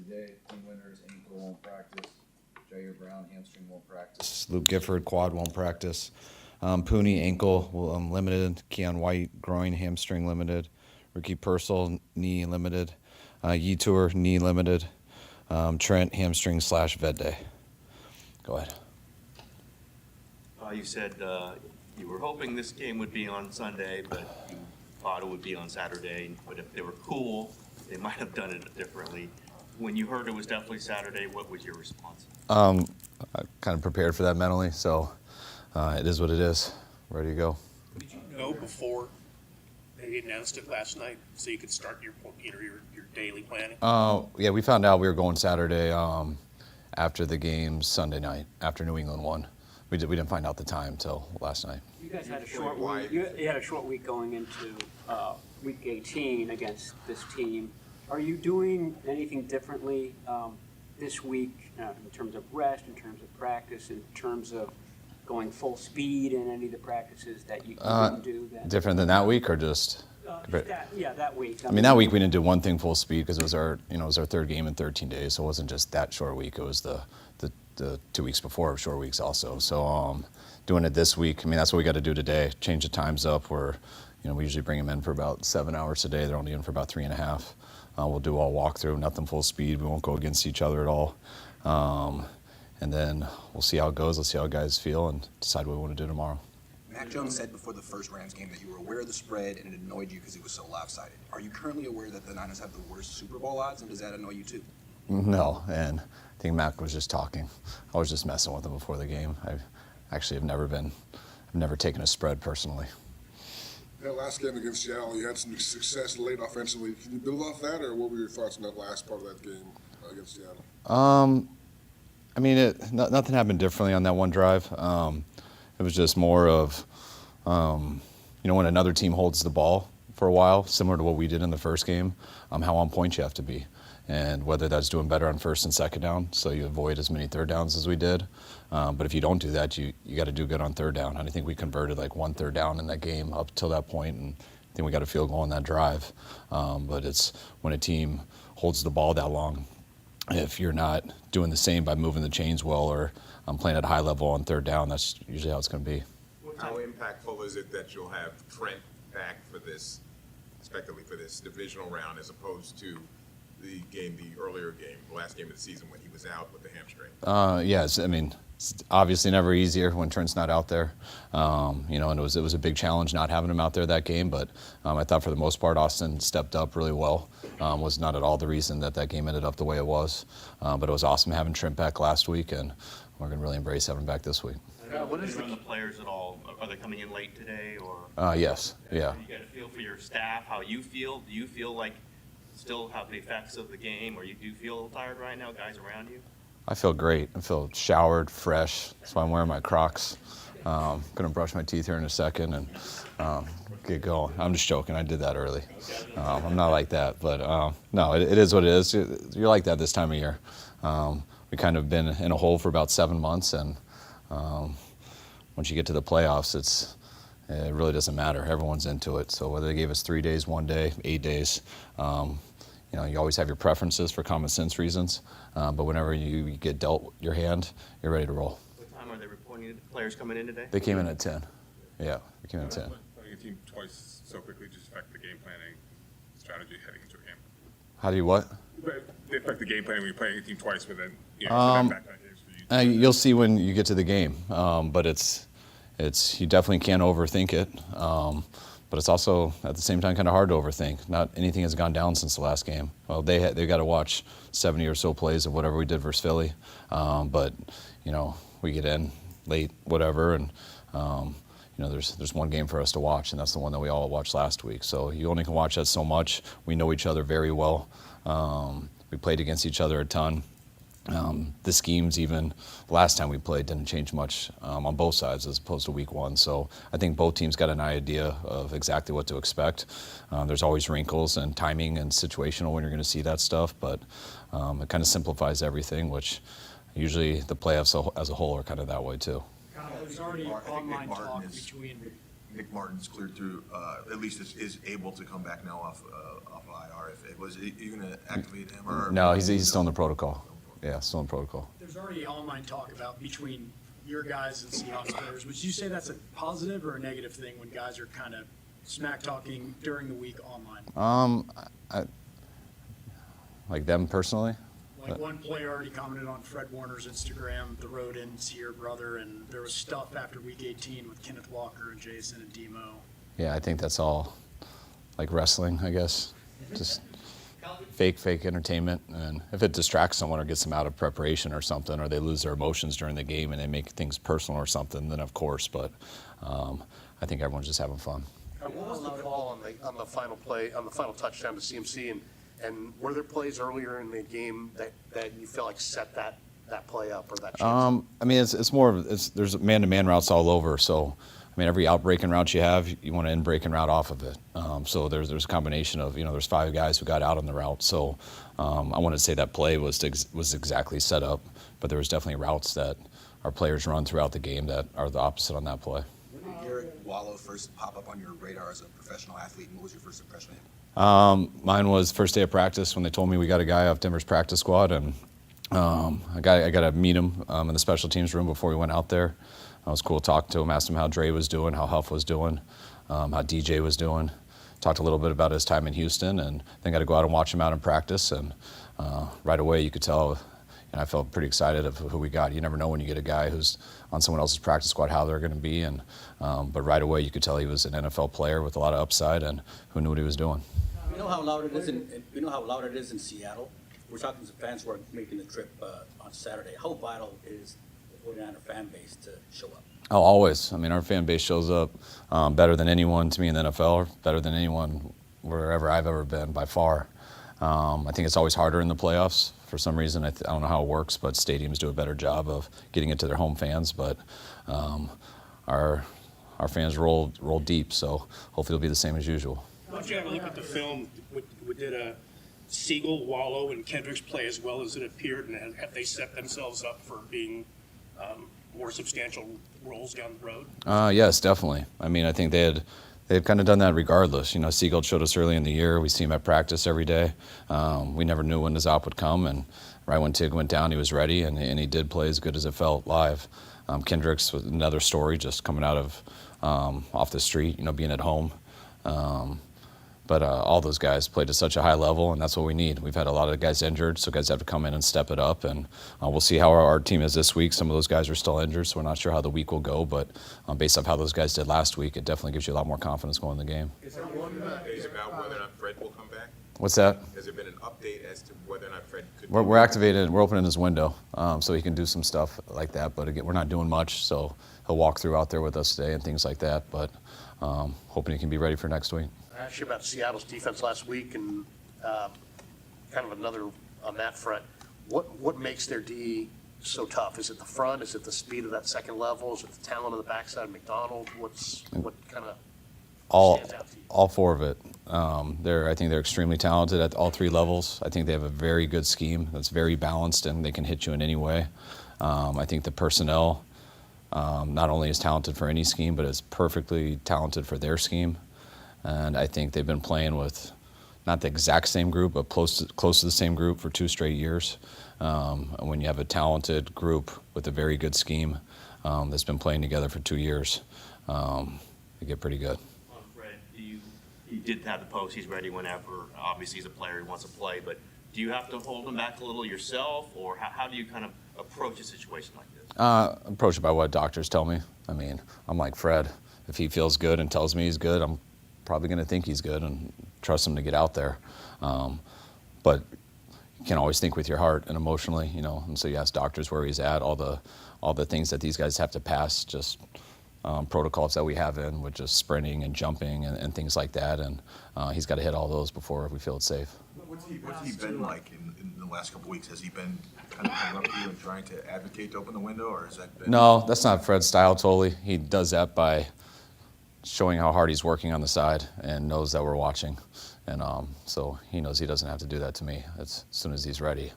today. Team winners, ankle won't practice. Jair Brown, hamstring won't practice. Luke Gifford, quad won't practice. Pooney, ankle limited. Keon White, groin, hamstring limited. Ricky Purcell, knee limited. Yetur, knee limited. Trent, hamstring / vet day. Go ahead. You said you were hoping this game would be on Sunday, but you thought it would be on Saturday. But if they were cool, they might have done it differently. When you heard it was definitely Saturday, what was your response? I kind of prepared for that mentally, so it is what it is. Ready to go. Did you know before they announced it last night, so you could start your daily planning? Yeah, we found out we were going Saturday after the game Sunday night, after New England won. We didn't find out the time till last night. You guys had a short week. You had a short week going into week 18 against this team. Are you doing anything differently this week in terms of rest, in terms of practice, in terms of going full speed in any of the practices that you didn't do? Different than that week, or just? That week. I mean, that week we didn't do one thing full speed because it was our third game in 13 days, so it wasn't just that short week. It was the 2 weeks before of short weeks also. So doing it this week, I mean, that's what we got to do today. Change the times up. Where we usually bring them in for about 7 hours a day. They're only in for about 3.5. We'll do all walkthrough, nothing full speed. We won't go against each other at all. And then we'll see how it goes. Let's see how guys feel and decide what we want to do tomorrow. Mac Jones said before the first Rams game that you were aware of the spread and it annoyed you because it was so lopsided. Are you currently aware that the Niners have the worst Super Bowl odds, and does that annoy you too? No, and I think Mac was just talking. I was just messing with him before the game. I actually I've never taken a spread personally. That last game against Seattle, you had some success late offensively. Can you build off that, or what were your thoughts on that last part of that game against Seattle? I mean, nothing happened differently on that one drive. It was just more of, when another team holds the ball for a while, similar to what we did in the first game, how on point you have to be. And whether that's doing better on first and second down, so you avoid as many third downs as we did. But if you don't do that, you got to do good on third down. And I think we converted like 1 third down in that game up till that point, and I think we got a field goal on that drive. But it's when a team holds the ball that long, if you're not doing the same by moving the chains well or playing at a high level on third down, that's usually how it's going to be. How impactful is it that you'll have Trent back for this, expectedly for this divisional round, as opposed to the earlier game, the last game of the season when he was out with the hamstring? Yes, I mean, it's obviously never easier when Trent's not out there. And it was a big challenge not having him out there that game, but I thought for the most part Austin stepped up really well. Was not at all the reason that game ended up the way it was. But it was awesome having Trent back last week, and we're going to really embrace having him back this week. What is the players at all? Are they coming in late today, or? Yes, yeah. You got a feel for your staff, how you feel? Do you feel like still have the effects of the game, or you do feel tired right now, guys around you? I feel great. I feel showered, fresh. That's why I'm wearing my Crocs. Gonna brush my teeth here in a second and get going. I'm just joking. I did that early. I'm not like that, but no, it is what it is. You're like that this time of year. We kind of been in a hole for about 7 months, and once you get to the playoffs, it really doesn't matter. Everyone's into it. So whether they gave us 3 days, 1 day, 8 days, you always have your preferences for common sense reasons. But whenever you get dealt your hand, you're ready to roll. What time are they reporting players coming in today? They came in at 10. Yeah, they came in at 10. Playing a team twice so quickly just affect the game planning strategy heading into a game. How do you what? They affect the game planning when you're playing a team twice, but then back-to-back games for you. You'll see when you get to the game, but it's you definitely can't overthink it. But it's also at the same time kind of hard to overthink. Not anything has gone down since the last game. Well, they got to watch 70 or so plays of whatever we did versus Philly, but we get in late, whatever, and there's one game for us to watch, and that's the one that we all watched last week. So you only can watch that so much. We know each other very well. We played against each other a ton. The schemes, even last time we played, didn't change much on both sides as opposed to week one. So I think both teams got an idea of exactly what to expect. There's always wrinkles and timing and situational when you're going to see that stuff, but it kind of simplifies everything, which usually the playoffs as a whole are kind of that way too. There's already online talk between Nick Martin's cleared through, at least is able to come back now off IR. If it was, you gonna activate him or? No, he's still in the protocol. Yeah, still in protocol. There's already online talk about between your guys and Seahawks players. Would you say that's a positive or a negative thing when guys are kind of smack talking during the week online? Like them personally? Like one player already commented on Fred Warner's Instagram, the road ends to your brother, and there was stuff after week 18 with Kenneth Walker and Jason and Demo. Yeah, I think that's all like wrestling, I guess. Just fake entertainment. And if it distracts someone or gets them out of preparation or something, or they lose their emotions during the game and they make things personal or something, then of course. But I think everyone's just having fun. What was the call on the final play, on the final touchdown to CMC, and were there plays earlier in the game that you feel like set that play up or that chance? I mean, it's more of there's man-to-man routes all over. So, I mean, every out-breaking route you have, you want to end breaking route off of it. So there's a combination of, there's 5 guys who got out on the route. So I wouldn't say that play was exactly set up, but there was definitely routes that our players run throughout the game that are the opposite on that play. When did Garrett Wallow first pop up on your radar as a professional athlete, and what was your first impression of him? Mine was first day of practice when they told me we got a guy off Denver's practice squad, and I got to meet him in the special teams room before we went out there. It was cool to talk to him, asked him how Dre was doing, how Huff was doing, how DJ was doing. Talked a little bit about his time in Houston, and then got to go out and watch him out in practice. And right away you could tell, and I felt pretty excited of who we got. You never know when you get a guy who's on someone else's practice squad how they're going to be, and but right away you could tell he was an NFL player with a lot of upside and who knew what he was doing. We know how loud it is in Seattle. We're talking to fans who are making the trip on Saturday. How vital is the 49er fan base to show up? Oh, always. I mean, our fan base shows up better than anyone to me in the NFL, or better than anyone wherever I've ever been by far. I think it's always harder in the playoffs. For some reason, I don't know how it works, but stadiums do a better job of getting it to their home fans. But our fans roll deep, so hopefully it'll be the same as usual. Why don't you have a look at the film? Did Siegel, Wallow, and Kendricks play as well as it appeared, and have they set themselves up for being more substantial roles down the road? Yes, definitely. I mean, I think they had kind of done that regardless. Siegel showed us early in the year. We see him at practice every day. We never knew when his op would come, and right when Tig went down, he was ready, and he did play as good as it felt live. Kendricks was another story, just coming out of off the street, being at home. But all those guys played at such a high level, and that's what we need. We've had a lot of guys injured, so guys have to come in and step it up. And we'll see how our team is this week. Some of those guys are still injured, so we're not sure how the week will go. But based off how those guys did last week, it definitely gives you a lot more confidence going in the game. Is there one update about whether or not Fred will come back? What's that? Has there been an update as to whether or not Fred could? We're activated. We're opening his window, so he can do some stuff like that. But again, we're not doing much, so he'll walk through out there with us today and things like that. But hoping he can be ready for next week. I asked you about Seattle's defense last week, and kind of another on that front. What makes their D so tough? Is it the front? Is it the speed of that second level? Is it the talent on the backside of McDonald? What kind of stands out to you? All 4 of it. I think they're extremely talented at all 3 levels. I think they have a very good scheme that's very balanced, and they can hit you in any way. I think the personnel not only is talented for any scheme, but is perfectly talented for their scheme. And I think they've been playing with not the exact same group, but close to the same group for 2 straight years. And when you have a talented group with a very good scheme that's been playing together for 2 years, they get pretty good. Fred, he did have the post. He's ready whenever. Obviously, he's a player. He wants to play. But do you have to hold him back a little yourself, or how do you kind of approach a situation like this? Approach it by what doctors tell me. I mean, I'm like Fred. If he feels good and tells me he's good, I'm probably going to think he's good and trust him to get out there. But you can't always think with your heart and emotionally, and so you ask doctors where he's at, all the things that these guys have to pass, just protocols that we have in with just sprinting and jumping and things like that, and he's got to hit all those before we feel it's safe. What's he been like in the last couple of weeks? Has he been kind of coming up to you and trying to advocate to open the window, or has that been? No, that's not Fred's style totally. He does that by showing how hard he's working on the side and knows that we're watching. And so he knows he doesn't have to do that to me. As soon as he's ready.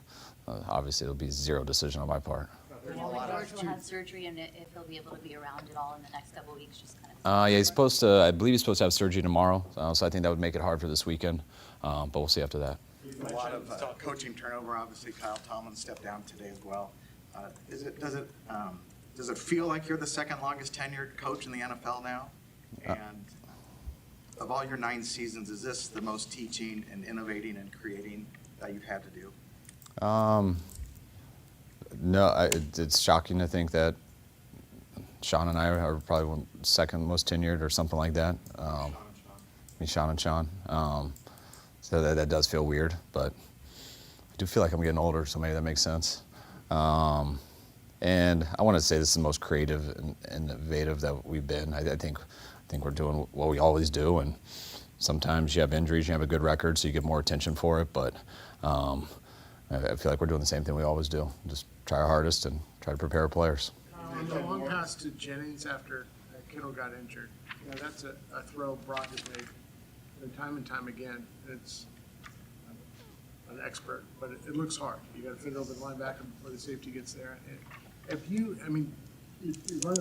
Obviously, it'll be 0 decision on my part. George will have surgery, and if he'll be able to be around at all in the next couple of weeks, just kind of. Yeah, he's supposed to. I believe he's supposed to have surgery tomorrow, so I think that would make it hard for this weekend. But we'll see after that. A lot of coaching turnover. Obviously, Kyle Tomlin stepped down today as well. Does it feel like you're the second longest tenured coach in the NFL now? And of all your 9 seasons, is this the most teaching and innovating and creating that you've had to do? No, it's shocking to think that Sean and I are probably second most tenured or something like that. Sean and Sean. So that does feel weird, but I do feel like I'm getting older, so maybe that makes sense. And I want to say this is the most creative and innovative that we've been. I think we're doing what we always do, and sometimes you have injuries, you have a good record, so you get more attention for it, but I feel like we're doing the same thing we always do. Just try our hardest and try to prepare our players. The long pass to Jennings after Kittle got injured, that's a throw Brock has made time and time again. It's an expert, but it looks hard. You got to fit it over the linebacker before the safety gets there. You're running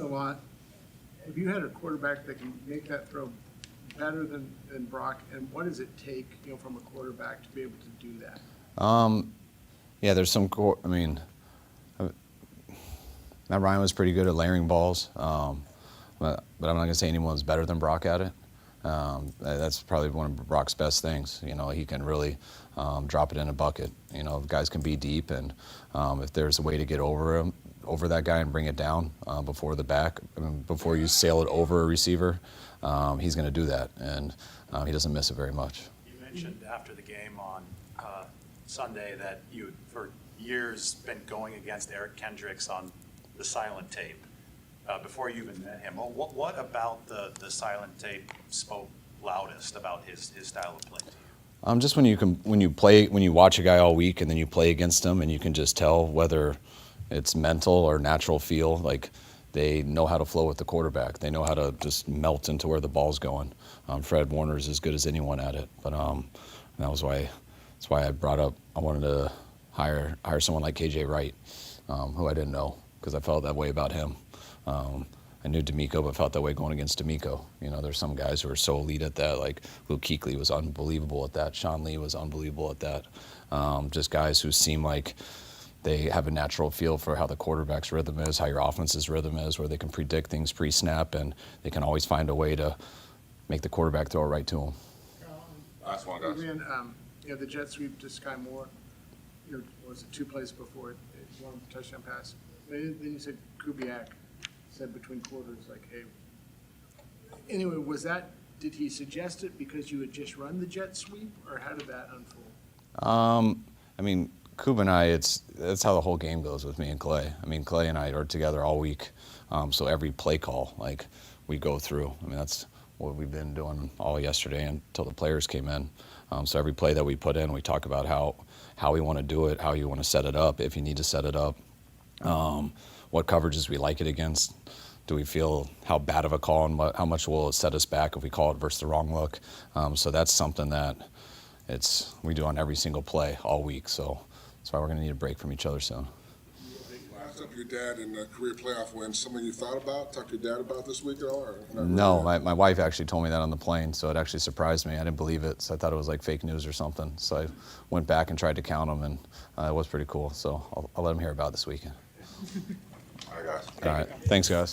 a lot. If you had a quarterback that can make that throw better than Brock, and what does it take, from a quarterback to be able to do that? Yeah, there's some. Matt Ryan was pretty good at layering balls, but I'm not going to say anyone's better than Brock at it. That's probably one of Brock's best things. He can really drop it in a bucket. Guys can be deep, and if there's a way to get over that guy and bring it down before you sail it over a receiver, he's going to do that, and he doesn't miss it very much. You mentioned after the game on Sunday that you, for years, been going against Eric Kendricks on the silent tape before you even met him. What about the silent tape spoke loudest about his style of play to you? Just when you watch a guy all week and then you play against him, and you can just tell whether it's mental or natural feel. Like, they know how to flow with the quarterback. They know how to just melt into where the ball's going. Fred Warner's as good as anyone at it. But that's why I brought up I wanted to hire someone like KJ Wright, who I didn't know, because I felt that way about him. I knew D'Amico, but felt that way going against D'Amico. There's some guys who are so elite at that, like Luke Kuechly was unbelievable at that. Sean Lee was unbelievable at that. Just guys who seem like they have a natural feel for how the quarterback's rhythm is, how your offense's rhythm is, where they can predict things pre-snap, and they can always find a way to make the quarterback throw it right to them. Last one, guys. The jet sweep to Sky Moore, was it 2 plays before it won the touchdown pass? Then you said Kubiak said between quarters, like, hey. Anyway, did he suggest it because you had just run the jet sweep, or how did that unfold? Kub and I, that's how the whole game goes with me and Clay. Clay and I are together all week, so every play call, we go through. That's what we've been doing all yesterday until the players came in. So every play that we put in, we talk about how we want to do it, how you want to set it up, if you need to set it up, what coverages we like it against. Do we feel how bad of a call and how much will it set us back if we call it versus the wrong look? So that's something that we do on every single play all week. So that's why we're going to need a break from each other soon. Last up, your dad in career playoff wins. Something you thought about, talked to your dad about this week at all? No, my wife actually told me that on the plane, so it actually surprised me. I didn't believe it, so I thought it was like fake news or something. So I went back and tried to count them, and it was pretty cool. So I'll let him hear about it this weekend. All right, guys. All right. Thanks, guys.